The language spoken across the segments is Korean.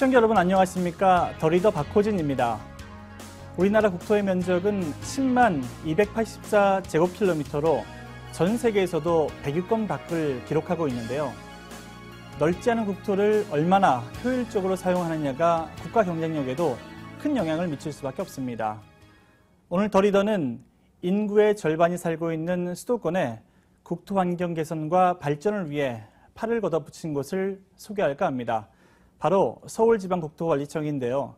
시청자 여러분 안녕하십니까? 더 리더 박호진입니다. 우리나라 국토의 면적은 10만 284제곱킬로미터로 전 세계에서도 100위권 밖을 기록하고 있는데요. 넓지 않은 국토를 얼마나 효율적으로 사용하느냐가 국가 경쟁력에도 큰 영향을 미칠 수밖에 없습니다. 오늘 더 리더는 인구의 절반이 살고 있는 수도권의 국토 환경 개선과 발전을 위해 팔을 걷어붙인 곳을 소개할까 합니다. 바로 서울지방국토관리청인데요.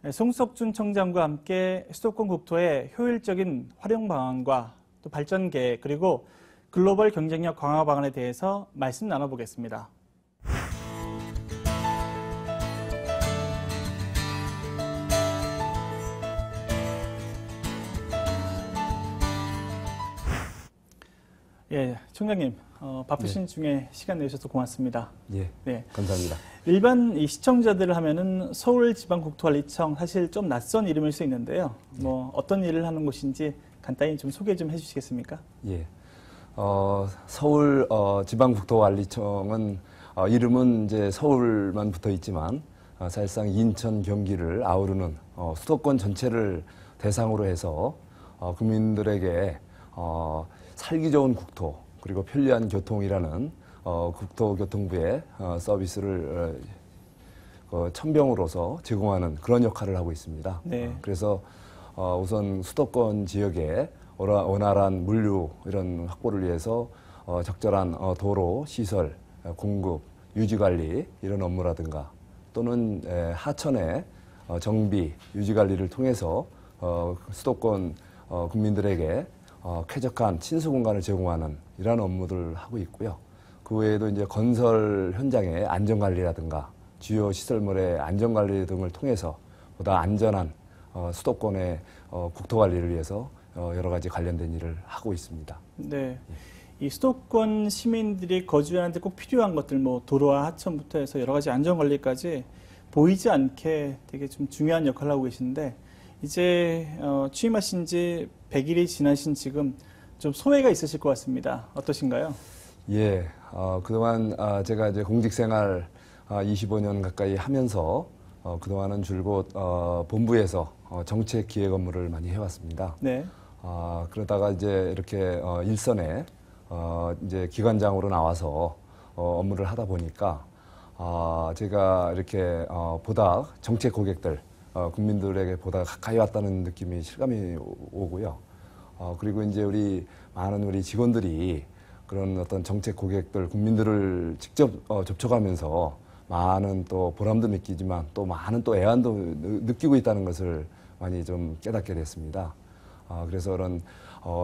송석준 청장과 함께 수도권 국토의 효율적인 활용 방안과 또 발전 계획 그리고 글로벌 경쟁력 강화 방안에 대해서 말씀 나눠보겠습니다. 예, 총장님 바쁘신 중에 시간 내주셔서 고맙습니다. 예, 네, 감사합니다. 일반 이 시청자들을 하면은 서울지방국토관리청 사실 좀 낯선 이름일 수 있는데요. 뭐 어떤 일을 하는 곳인지 간단히 좀 소개 좀 해주시겠습니까? 예, 서울 지방국토관리청은 이름은 이제 서울만 붙어 있지만 사실상 인천, 경기를 아우르는 수도권 전체를 대상으로 해서 국민들에게 살기 좋은 국토 그리고 편리한 교통이라는 국토교통부의 서비스를 천병으로서 제공하는 그런 역할을 하고 있습니다. 네. 그래서 우선 수도권 지역에 원활한 물류 이런 확보를 위해서 적절한 도로, 시설, 공급, 유지관리 이런 업무라든가 또는 하천의 정비, 유지관리를 통해서 수도권 국민들에게 쾌적한 친수 공간을 제공하는 이러한 업무들을 하고 있고요. 그 외에도 이제 건설 현장의 안전관리라든가 주요 시설물의 안전관리 등을 통해서 보다 안전한 수도권의 국토관리를 위해서 여러 가지 관련된 일을 하고 있습니다. 네. 이 수도권 시민들이 거주하는데 꼭 필요한 것들, 뭐 도로와 하천부터 해서 여러 가지 안전관리까지 보이지 않게 되게 좀 중요한 역할을 하고 계시는데 이제 취임하신 지 100일이 지나신 지금 좀 소회가 있으실 것 같습니다. 어떠신가요? 예, 그동안 제가 이제 공직생활 25년 가까이 하면서 그동안은 줄곧 본부에서 정책 기획 업무를 많이 해왔습니다. 네. 그러다가 이제 이렇게 일선에 이제 기관장으로 나와서 업무를 하다 보니까 제가 이렇게 보다 정책 고객들 국민들에게 보다 가까이 왔다는 느낌이 실감이 오고요. 그리고 이제 많은 우리 직원들이 그런 어떤 정책 고객들, 국민들을 직접 접촉하면서 많은 또 보람도 느끼지만 또 많은 또 애환도 느끼고 있다는 것을 많이 좀 깨닫게 됐습니다. 그래서 그런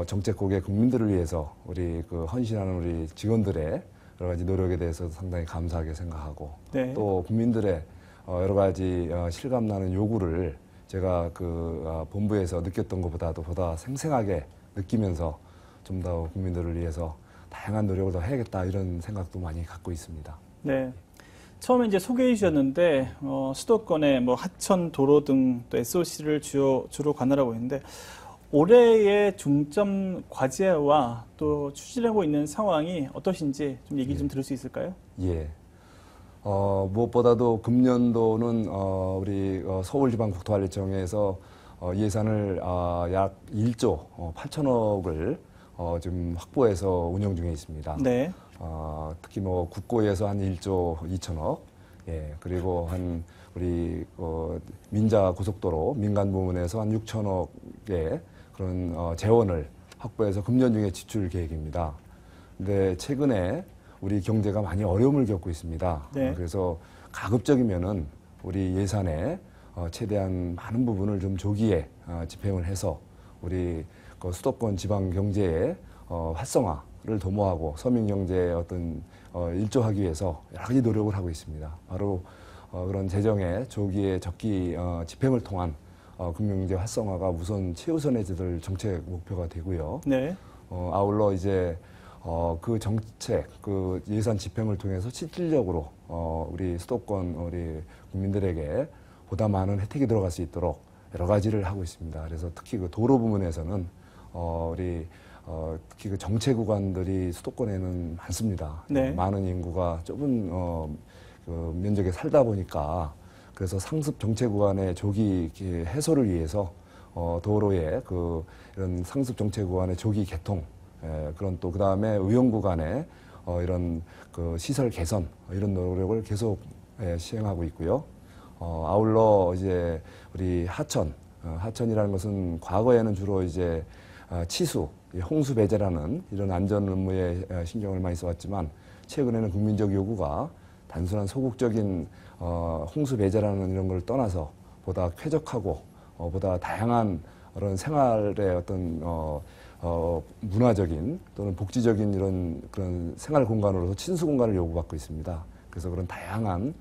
정책 고객 국민들을 위해서 우리 그 헌신하는 우리 직원들의 여러 가지 노력에 대해서 상당히 감사하게 생각하고 네. 또 국민들의 여러 가지 실감나는 요구를 제가 그 본부에서 느꼈던 것보다도 보다 생생하게 느끼면서 좀 더 국민들을 위해서 다양한 노력을 더 해야겠다 이런 생각도 많이 갖고 있습니다. 네. 처음에 이제 소개해 주셨는데 수도권의 뭐 하천, 도로 등 또 SOC를 주로 관할하고 있는데 올해의 중점 과제와 또 추진하고 있는 상황이 어떠신지 좀 얘기 좀 들을 수 있을까요? 예. 무엇보다도 금년도는 우리 서울지방국토관리청에서 예산을 약 1조 8천억을 지금 확보해서 운영 중에 있습니다. 네. 특히 뭐 국고에서 한 1조 2천억, 예, 그리고 우리 민자 고속도로 민간 부문에서 한 6천억의 그런 재원을 확보해서 금년 중에 지출 계획입니다. 근데 최근에 우리 경제가 많이 어려움을 겪고 있습니다. 네. 그래서 가급적이면은 우리 예산에 최대한 많은 부분을 좀 조기에 집행을 해서 우리 수도권 지방 경제의 활성화를 도모하고 서민 경제에 어떤 일조하기 위해서 여러 가지 노력을 하고 있습니다. 바로 그런 재정의 조기에 적기 집행을 통한 금융경제 활성화가 우선 최우선의 정책 목표가 되고요. 네. 아울러 이제 그 정책, 그 예산 집행을 통해서 실질적으로 우리 수도권 우리 국민들에게 보다 많은 혜택이 들어갈 수 있도록 여러 가지를 하고 있습니다. 그래서 특히 그 도로 부문에서는 특히 그 정체 구간들이 수도권에는 많습니다. 네. 많은 인구가 좁은 그 면적에 살다 보니까 그래서 상습 정체 구간의 조기 해소를 위해서 도로의 이런 상습 정체 구간의 조기 개통, 그런 또 그다음에 의용 구간의 이런 시설 개선 이런 노력을 계속 시행하고 있고요. 아울러 이제 우리 하천이라는 것은 과거에는 주로 이제 치수, 홍수 배제라는 이런 안전 의무에 신경을 많이 써왔지만 최근에는 국민적 요구가 단순한 소극적인 홍수 배제라는 이런 걸 떠나서 보다 쾌적하고 보다 다양한 그런 생활의 어떤 문화적인 또는 복지적인 이런 그런 생활 공간으로서 친수 공간을 요구받고 있습니다. 그래서 그런 다양한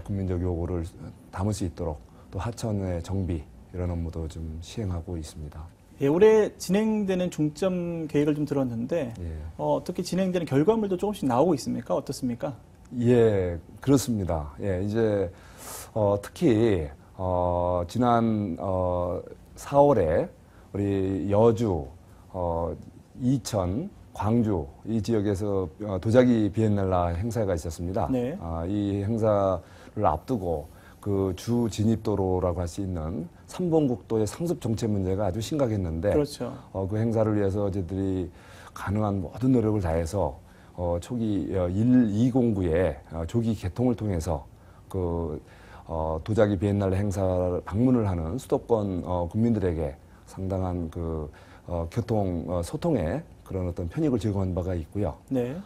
국민적 요구를 담을 수 있도록 또 하천의 정비 이런 업무도 좀 시행하고 있습니다. 예, 올해 진행되는 중점 계획을 좀 들었는데 예. 어떻게 진행되는 결과물도 조금씩 나오고 있습니까? 어떻습니까? 예, 그렇습니다. 예, 이제 특히 지난 4월에 우리 여주, 이천, 광주 이 지역에서 도자기 비엔날라 행사가 있었습니다. 네. 이 행사를 앞두고 그 주 진입도로라고 할 수 있는 삼봉국도의 상습 정체 문제가 아주 심각했는데, 그렇죠. 그 행사를 위해서 저희들이 가능한 모든 노력을 다해서 초기 1209의 조기 개통을 통해서 도자기 비엔날레 행사를 방문을 하는 수도권 국민들에게 상당한 교통 소통에 그런 어떤 편익을 제공한 바가 있고요. 네.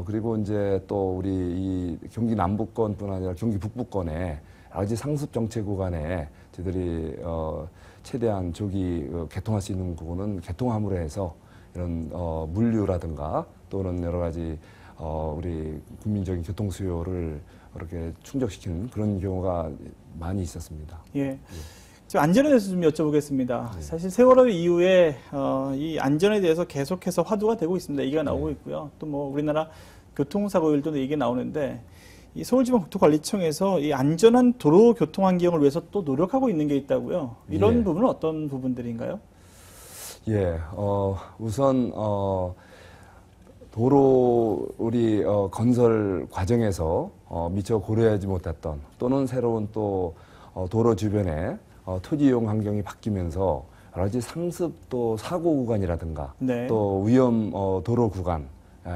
그리고 이제 또 우리 이 경기 남부권뿐 아니라 경기 북부권에 여러 가지 상습 정체 구간에 저희들이 최대한 조기 개통할 수 있는 부분은 개통함으로 해서 이런 물류라든가 또는 여러 가지 우리 국민적인 교통 수요를 이렇게 충족시키는 그런 경우가 많이 있었습니다. 예. 지금 안전에 대해서 좀 여쭤보겠습니다. 사실 세월호 이후에 이 안전에 대해서 계속해서 화두가 되고 있습니다. 얘기가 나오고 있고요. 또 뭐 우리나라 교통사고율도 얘기 나오는데 이 서울지방국토관리청에서 이 안전한 도로 교통 환경을 위해서 또 노력하고 있는 게 있다고요. 이런 예. 부분은 어떤 부분들인가요? 예, 우선 도로 우리 건설 과정에서 미처 고려하지 못했던 또는 새로운 또 도로 주변에 토지 이용 환경이 바뀌면서 여러 가지 상습 또 사고 구간이라든가 네. 또 위험 도로 구간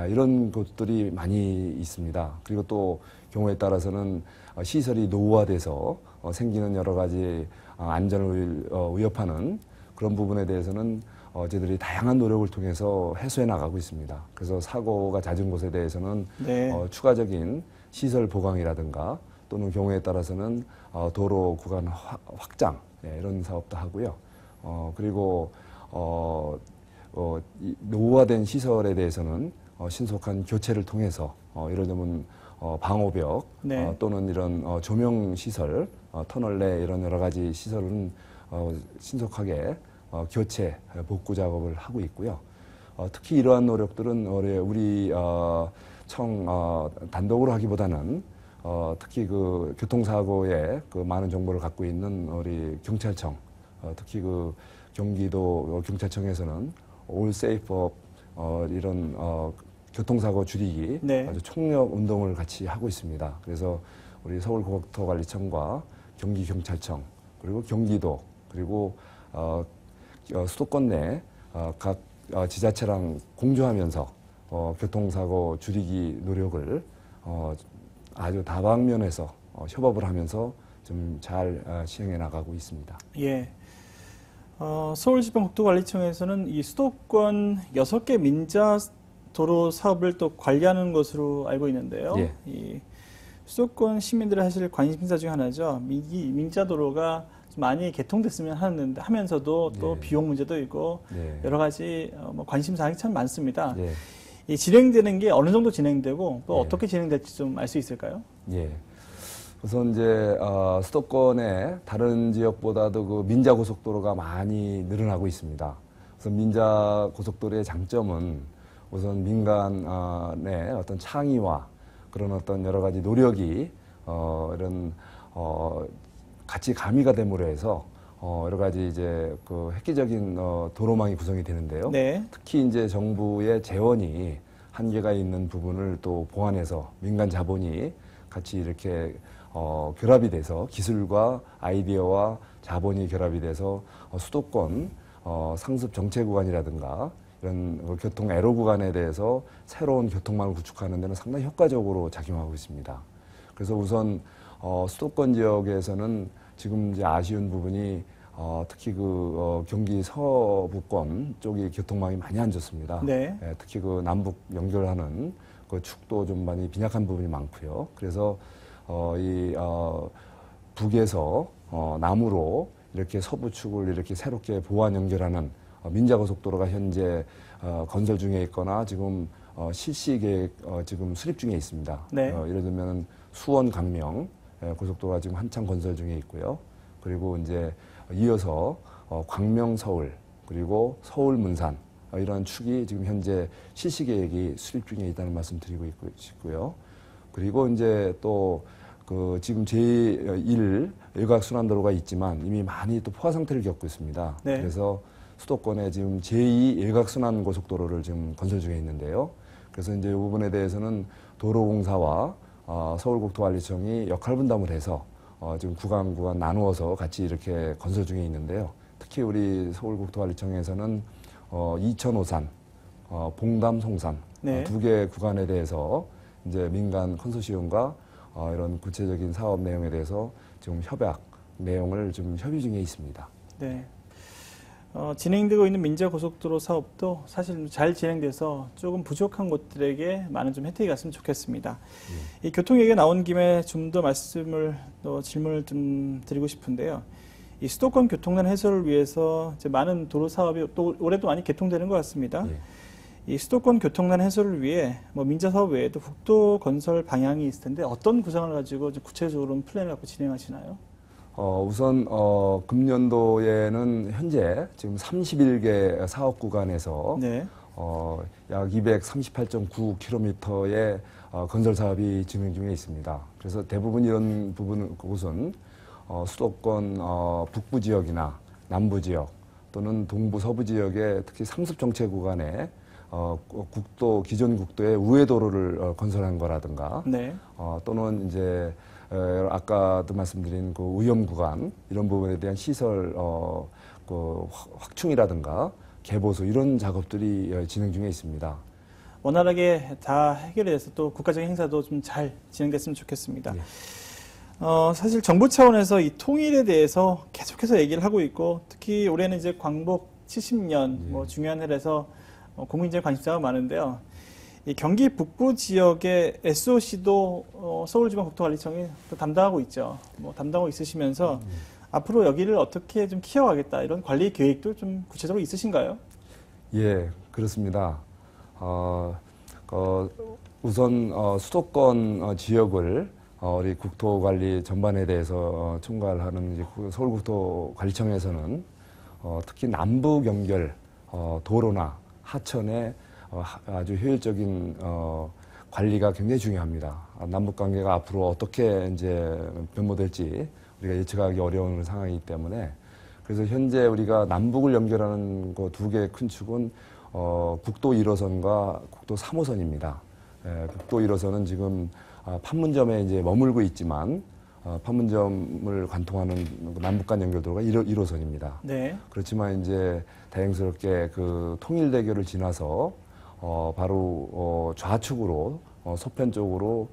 이런 곳들이 많이 있습니다. 그리고 또 경우에 따라서는 시설이 노후화돼서 생기는 여러 가지 안전을 위협하는 그런 부분에 대해서는 저희들이 다양한 노력을 통해서 해소해 나가고 있습니다. 그래서 사고가 잦은 곳에 대해서는 네. 추가적인 시설 보강이라든가 또는 경우에 따라서는 도로 구간 확장 이런 사업도 하고요. 그리고 노후화된 시설에 대해서는 신속한 교체를 통해서 이러려면 방호벽 네. 또는 이런 조명 시설, 터널 내 이런 여러 가지 시설은 신속하게 교체, 복구 작업을 하고 있고요. 특히 이러한 노력들은 우리 청 단독으로 하기보다는 특히 교통사고에 많은 정보를 갖고 있는 우리 경찰청, 특히 경기도 경찰청에서는 올 세이프업 이런 교통사고 줄이기 네. 아주 총력 운동을 같이 하고 있습니다. 그래서 우리 서울국토관리청과 경기경찰청 그리고 경기도 그리고 수도권 내 각 지자체랑 공조하면서 교통사고 줄이기 노력을 아주 다방면에서 협업을 하면서 좀 잘 시행해 나가고 있습니다. 예. 서울지방국토관리청에서는 이 수도권 6개 민자 도로 사업을 또 관리하는 것으로 알고 있는데요. 예. 이 수도권 시민들의 사실 관심사 중 하나죠. 이 민자 도로가 좀 많이 개통됐으면 하면서도 또 예. 비용 문제도 있고 네. 여러 가지 관심 사항이 참 많습니다. 예. 이 진행되는 게 어느 정도 진행되고 또 예. 어떻게 진행될지 좀 알 수 있을까요? 예. 우선 이제 수도권의 다른 지역보다도 민자 고속도로가 많이 늘어나고 있습니다. 그래서 민자 고속도로의 장점은 우선 민간의 어떤 창의와 그런 어떤 여러 가지 노력이 이런 같이 가미가 됨으로 해서 여러 가지 이제 획기적인 도로망이 구성이 되는데요. 네. 특히 이제 정부의 재원이 한계가 있는 부분을 또 보완해서 민간 자본이 같이 이렇게 결합이 돼서 기술과 아이디어와 자본이 결합이 돼서 수도권 상습 정체 구간이라든가 이런 교통 애로 구간에 대해서 새로운 교통망을 구축하는 데는 상당히 효과적으로 작용하고 있습니다. 그래서 우선 수도권 지역에서는 지금 이제 아쉬운 부분이 특히 경기 서부권 쪽이 교통망이 많이 안 좋습니다. 네. 특히 남북 연결하는 그 축도 좀 많이 빈약한 부분이 많고요. 그래서 북에서 남으로 이렇게 서부 축을 이렇게 새롭게 보완 연결하는 민자고속도로가 현재 건설 중에 있거나 지금 실시 계획 지금 수립 중에 있습니다. 네. 예를 들면 수원 강명 고속도로가 지금 한창 건설 중에 있고요. 그리고 이제 이어서 광명 서울 그리고 서울 문산 이런 축이 지금 현재 실시 계획이 수립 중에 있다는 말씀 드리고 있고요. 그리고 이제 또 지금 제1 일각순환도로가 있지만 이미 많이 또 포화 상태를 겪고 있습니다. 네. 그래서 수도권에 지금 제2 일각순환 고속도로를 지금 건설 중에 있는데요. 그래서 이제 이 부분에 대해서는 도로공사와 서울국토관리청이 역할 분담을 해서 지금 구간 나누어서 같이 이렇게 건설 중에 있는데요. 특히 우리 서울국토관리청에서는 이천 오산, 봉담 송산 네. 두 개 구간에 대해서 이제 민간 컨소시엄과 이런 구체적인 사업 내용에 대해서 지금 협약 내용을 좀 협의 중에 있습니다. 네. 진행되고 있는 민자고속도로 사업도 사실 잘 진행돼서 조금 부족한 곳들에게 많은 좀 혜택이 갔으면 좋겠습니다. 이 교통 얘기가 나온 김에 좀 더 질문을 좀 드리고 싶은데요. 이 수도권 교통난 해소를 위해서 이제 많은 도로 사업이 또 올해도 많이 개통되는 것 같습니다. 이 수도권 교통난 해소를 위해 민자 사업 외에도 국도 건설 방향이 있을 텐데 어떤 구상을 가지고 좀 구체적으로 플랜을 갖고 진행하시나요? 우선 금년도에는 현재 지금 31개 사업 구간에서 네. 약 238.9km의 건설 사업이 진행 중에 있습니다. 그래서 대부분 이런 곳은 수도권 북부 지역이나 남부 지역 또는 동부 서부 지역의 특히 상습 정체 구간에 기존 국도의 우회도로를 건설한 거라든가 네. 또는 이제 아까도 말씀드린 위험 구간 이런 부분에 대한 시설 확충이라든가 개보수 이런 작업들이 진행 중에 있습니다. 원활하게 다 해결이 돼서 또 국가적인 행사도 좀 잘 진행됐으면 좋겠습니다. 네. 사실 정부 차원에서 이 통일에 대해서 계속해서 얘기를 하고 있고 특히 올해는 이제 광복 70년 중요한 해라서 국민적인 관심사가 많은데요. 이 경기 북부 지역의 SOC도 서울지방국토관리청이 또 담당하고 있죠. 담당하고 있으시면서 앞으로 여기를 어떻게 좀 키워가겠다 이런 관리 계획도 좀 구체적으로 있으신가요? 예, 그렇습니다. 우선 수도권 지역을 우리 국토관리 전반에 대해서 총괄 하는 이제 서울국토관리청에서는 특히 남북 연결 도로나 하천의 아주 효율적인 관리가 굉장히 중요합니다. 남북 관계가 앞으로 어떻게 이제 변모될지 우리가 예측하기 어려운 상황이기 때문에 그래서 현재 우리가 남북을 연결하는 그 두 개의 큰 축은 국도 1호선과 국도 3호선입니다. 국도 1호선은 지금 판문점에 이제 머물고 있지만 판문점을 관통하는 남북 간 연결도로가 1호선입니다. 네. 그렇지만 이제 다행스럽게 통일대교를 지나서 바로 좌측으로 서편 쪽으로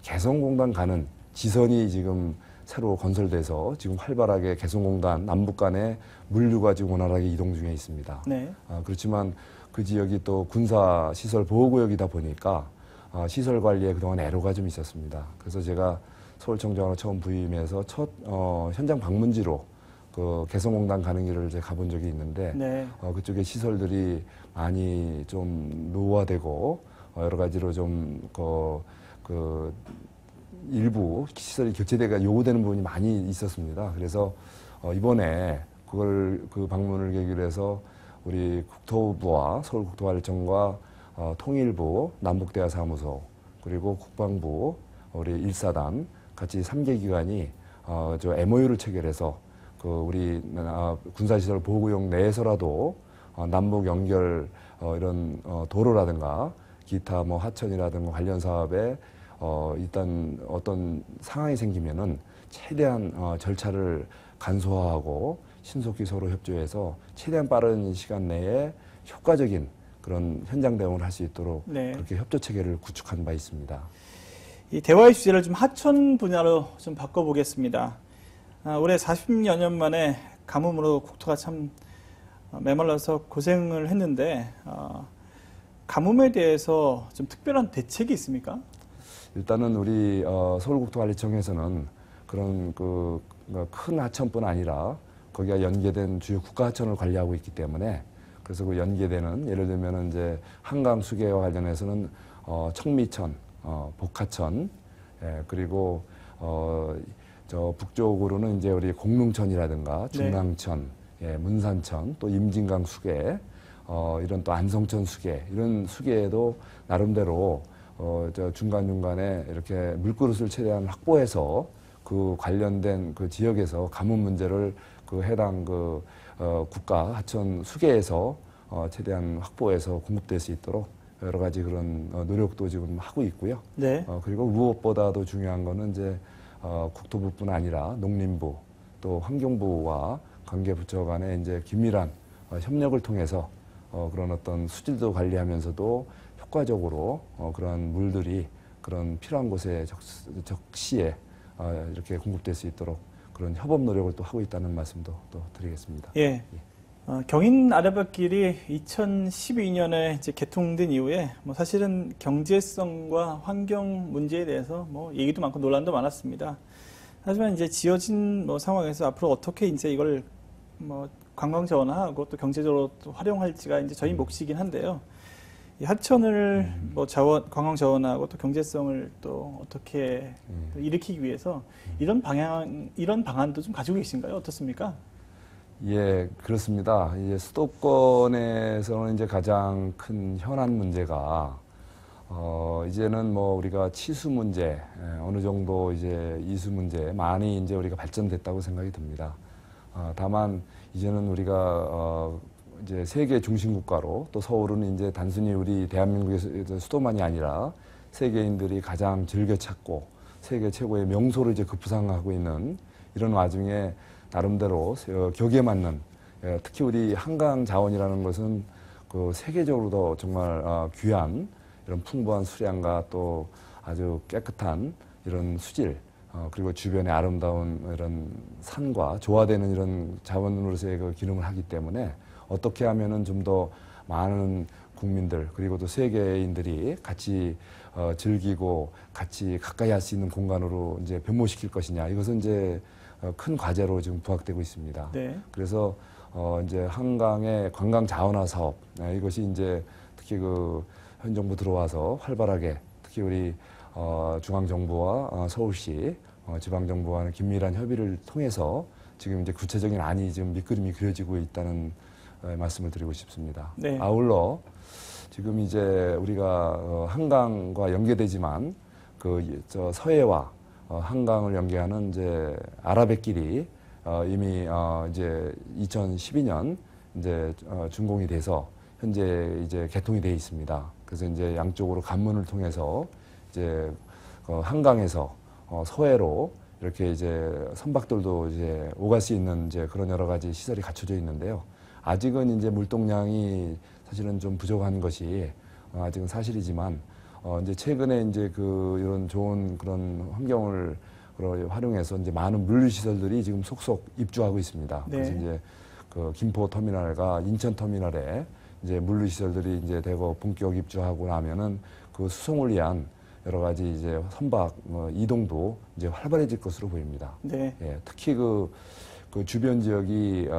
개성공단 가는 지선이 지금 새로 건설돼서 지금 활발하게 개성공단 남북 간의 물류가 지금 원활하게 이동 중에 있습니다. 네. 그렇지만 그 지역이 또 군사시설 보호구역이다 보니까 시설 관리에 그동안 애로가 좀 있었습니다. 그래서 제가 서울청장으로 처음 부임해서 첫 현장 방문지로 개성공단 가는 길을 이제 가본 적이 있는데 네. 그쪽에 시설들이 많이 좀 노후화되고 여러 가지로 좀 일부 시설이 교체되가 요구되는 부분이 많이 있었습니다. 그래서 이번에 그 방문을 계기로 해서 우리 국토부와 서울국토관리청과 통일부, 남북대화사무소 그리고 국방부, 우리 1사단 같이 3개 기관이 MOU를 체결해서 우리 군사시설 보호구역 내에서라도 남북 연결 이런 도로라든가 기타 하천이라든가 관련 사업에 일단 어떤 상황이 생기면은 최대한 절차를 간소화하고 신속히 서로 협조해서 최대한 빠른 시간 내에 효과적인 그런 현장 대응을 할 수 있도록 네. 그렇게 협조 체계를 구축한 바 있습니다. 이 대화의 주제를 좀 하천 분야로 좀 바꿔보겠습니다. 올해 40여 년 만에 가뭄으로 국토가 참 메말라서 고생을 했는데 가뭄에 대해서 좀 특별한 대책이 있습니까? 일단은 우리 서울국토관리청에서는 그런 큰 하천뿐 아니라 거기가 연계된 주요 국가 하천을 관리하고 있기 때문에 그래서 그 연계되는 예를 들면은 이제 한강 수계와 관련해서는 청미천, 복하천, 그리고 저 북쪽으로는 이제 우리 공릉천이라든가 중랑천, 문산천, 또 임진강 수계, 이런 또 안성천 수계 이런 수계에도 나름대로 저 중간중간에 이렇게 물그릇을 최대한 확보해서 그 관련된 그 지역에서 가뭄 문제를 그 해당 국가 하천 수계에서 최대한 확보해서 공급될 수 있도록 여러 가지 그런 노력도 지금 하고 있고요. 네. 그리고 무엇보다도 중요한 거는 이제 국토부뿐 아니라 농림부 또 환경부와 관계부처 간에 이제 긴밀한 협력을 통해서 그런 어떤 수질도 관리하면서도 효과적으로 그런 물들이 그런 필요한 곳에 적시에 이렇게 공급될 수 있도록 그런 협업 노력을 또 하고 있다는 말씀도 또 드리겠습니다. 예. 경인 아래밭길이 2012년에 이제 개통된 이후에 뭐 사실은 경제성과 환경 문제에 대해서 뭐 얘기도 많고 논란도 많았습니다. 하지만 이제 지어진 뭐 상황에서 앞으로 어떻게 이제 이걸 뭐 관광 자원화하고 또 경제적으로 또 활용할지가 이제 저희 몫이긴 한데요. 이 하천을 뭐 관광 자원화하고 또 경제성을 또 어떻게 또 일으키기 위해서 이런 방안도 좀 가지고 계신가요? 어떻습니까? 예, 그렇습니다. 이제 수도권에서는 이제 가장 큰 현안 문제가 이제는 뭐 우리가 치수 문제, 어느 정도 이제 이수 문제 많이 이제 우리가 발전됐다고 생각이 듭니다. 다만 이제는 우리가 이제 세계 중심 국가로 또 서울은 이제 단순히 우리 대한민국의 수도만이 아니라 세계인들이 가장 즐겨 찾고 세계 최고의 명소로 이제 급부상하고 있는 이런 와중에 나름대로 격에 맞는 특히 우리 한강 자원이라는 것은 그 세계적으로도 정말 귀한 이런 풍부한 수량과 또 아주 깨끗한 이런 수질 그리고 주변에 아름다운 이런 산과 조화되는 이런 자원으로서의 그 기능을 하기 때문에 어떻게 하면은 좀 더 많은 국민들 그리고 또 세계인들이 같이 즐기고 같이 가까이 할 수 있는 공간으로 이제 변모시킬 것이냐 이것은 이제 큰 과제로 지금 부각되고 있습니다. 네. 그래서 이제 한강의 관광 자원화 사업 이것이 이제 특히 그 현 정부 들어와서 활발하게 특히 우리 중앙 정부와 서울시 지방 정부와는 긴밀한 협의를 통해서 지금 이제 구체적인 안이 지금 밑그림이 그려지고 있다는 말씀을 드리고 싶습니다. 네. 아울러 지금 이제 우리가 한강과 연계되지만 저 서해와 한강을 연계하는 이제 아라뱃길이 이미 이제 2012년 이제 준공이 돼서 현재 이제 개통이 돼 있습니다. 그래서 이제 양쪽으로 관문을 통해서 이제 한강에서 서해로 이렇게 이제 선박들도 이제 오갈 수 있는 이제 그런 여러 가지 시설이 갖춰져 있는데요. 아직은 이제 물동량이 사실은 좀 부족한 것이 아직은 사실이지만 이제 최근에 이제 이런 좋은 그런 환경을 활용해서 이제 많은 물류 시설들이 지금 속속 입주하고 있습니다. 네. 그래서 이제 김포 터미널과 인천 터미널에 이제 물류 시설들이 이제 대거 본격 입주하고 나면은 그 수송을 위한 여러 가지 이제 선박 이동도 이제 활발해질 것으로 보입니다. 네. 예, 특히 그 주변 지역이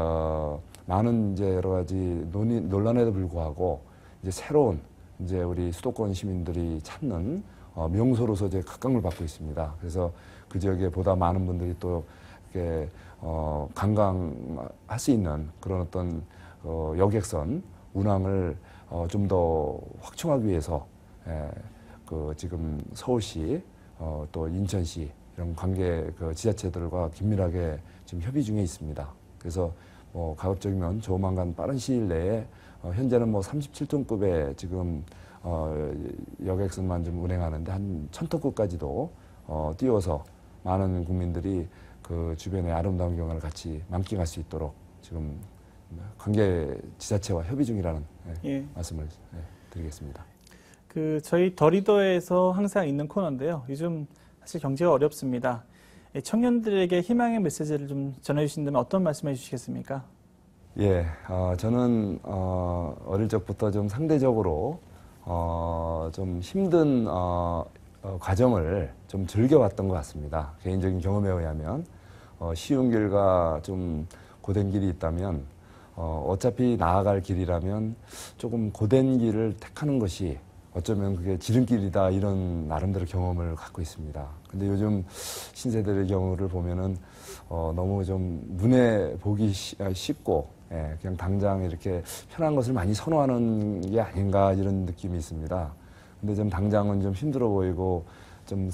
많은 이제 여러 가지 논란에도 불구하고 이제 새로운 이제 우리 수도권 시민들이 찾는 명소로서 이제 각광을 받고 있습니다. 그래서 그 지역에 보다 많은 분들이 또 이렇게 관광할 수 있는 그런 어떤 여객선 운항을 좀 더 확충하기 위해서 지금 서울시 또 인천시 이런 관계 지자체들과 긴밀하게 지금 협의 중에 있습니다. 그래서 가급적이면 조만간 빠른 시일 내에 현재는 뭐 37톤급의 지금 여객선만 좀 운행하는데 한 1000톤급까지도 띄워서 많은 국민들이 그 주변의 아름다운 경관을 같이 만끽할 수 있도록 지금 관계 지자체와 협의 중이라는 예. 말씀을 드리겠습니다. 저희 더 리더에서 항상 있는 코너인데요. 요즘 사실 경제가 어렵습니다. 청년들에게 희망의 메시지를 좀 전해주신다면 어떤 말씀 해주시겠습니까? 예, 저는 어릴 적부터 좀 상대적으로 좀 힘든 과정을 좀 즐겨왔던 것 같습니다. 개인적인 경험에 의하면 쉬운 길과 좀 고된 길이 있다면 어차피 나아갈 길이라면 조금 고된 길을 택하는 것이 어쩌면 그게 지름길이다, 이런 나름대로 경험을 갖고 있습니다. 근데 요즘 신세대의 경우를 보면은 너무 좀 눈에 보기 쉽고 그냥 당장 이렇게 편한 것을 많이 선호하는 게 아닌가, 이런 느낌이 있습니다. 근데 좀 당장은 좀 힘들어 보이고 좀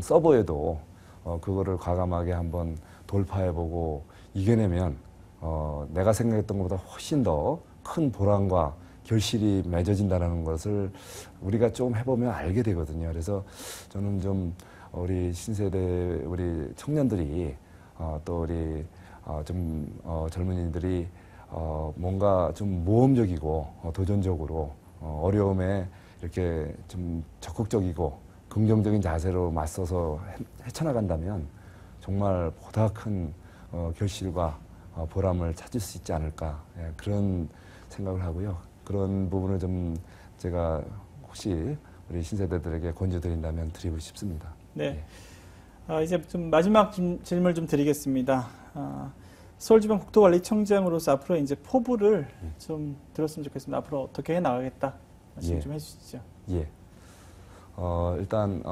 써 보여도 그거를 과감하게 한번 돌파해보고 이겨내면 내가 생각했던 것보다 훨씬 더 큰 보람과 결실이 맺어진다는 것을 우리가 조금 해보면 알게 되거든요. 그래서 저는 좀 우리 신세대 우리 청년들이 또 우리 젊은이들이 뭔가 좀 모험적이고 도전적으로 어려움에 이렇게 좀 적극적이고 긍정적인 자세로 맞서서 헤쳐나간다면 정말 보다 큰 결실과 보람을 찾을 수 있지 않을까, 그런 생각을 하고요. 그런 부분을 좀 제가 혹시 우리 신세대들에게 권유드린다면 드리고 싶습니다. 네. 이제 좀 마지막 질문을 좀 드리겠습니다. 서울지방국토관리청장으로서 앞으로 이제 포부를 좀 들었으면 좋겠습니다. 앞으로 어떻게 해 나가겠다 말씀 좀 해주시죠. 예. 일단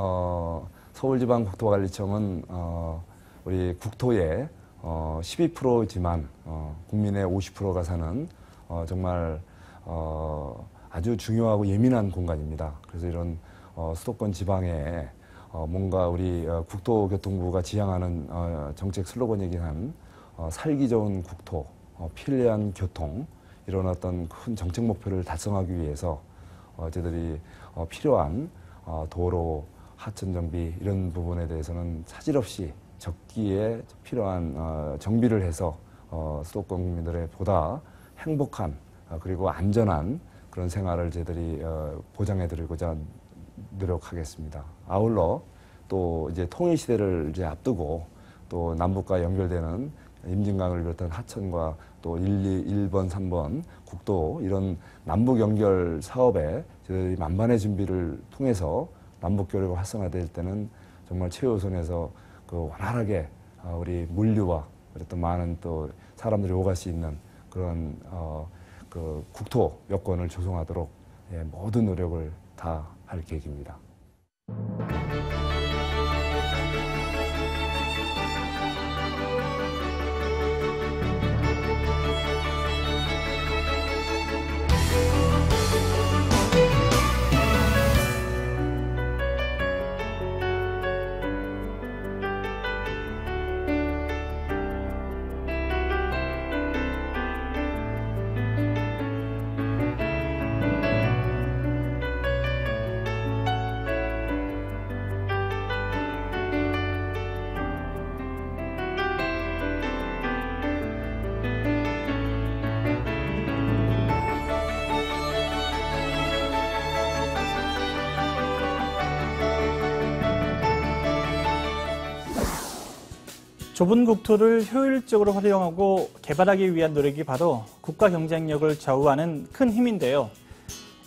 서울지방국토관리청은 우리 국토의 12%지만 국민의 50%가 사는 정말 아주 중요하고 예민한 공간입니다. 그래서 이런 수도권 지방에 뭔가 우리 국토교통부가 지향하는 정책 슬로건이긴 한 살기 좋은 국토, 편리한 교통, 이런 어떤 큰 정책 목표를 달성하기 위해서 저희들이 필요한 도로, 하천 정비, 이런 부분에 대해서는 차질 없이 적기에 필요한 정비를 해서 수도권 국민들의 보다 행복한 그리고 안전한 그런 생활을 저희들이 보장해드리고자 노력하겠습니다. 아울러 또 이제 통일 시대를 이제 앞두고 또 남북과 연결되는 임진강을 비롯한 하천과 또 1번, 3번 국도, 이런 남북 연결 사업에 저희들이 만반의 준비를 통해서 남북 교류가 활성화될 때는 정말 최우선에서 원활하게 우리 물류와 또 많은 또 사람들이 오갈 수 있는 그런 국토 여건을 조성하도록 모든 노력을 다할 계획입니다. 좁은 국토를 효율적으로 활용하고 개발하기 위한 노력이 바로 국가 경쟁력을 좌우하는 큰 힘인데요.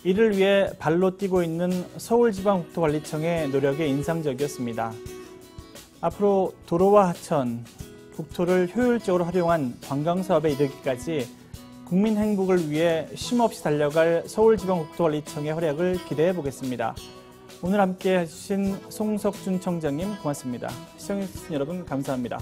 이를 위해 발로 뛰고 있는 서울지방국토관리청의 노력이 인상적이었습니다. 앞으로 도로와 하천, 국토를 효율적으로 활용한 관광사업에 이르기까지 국민 행복을 위해 쉼없이 달려갈 서울지방국토관리청의 활약을 기대해 보겠습니다. 오늘 함께 해주신 송석준 청장님 고맙습니다. 시청해주신 여러분 감사합니다.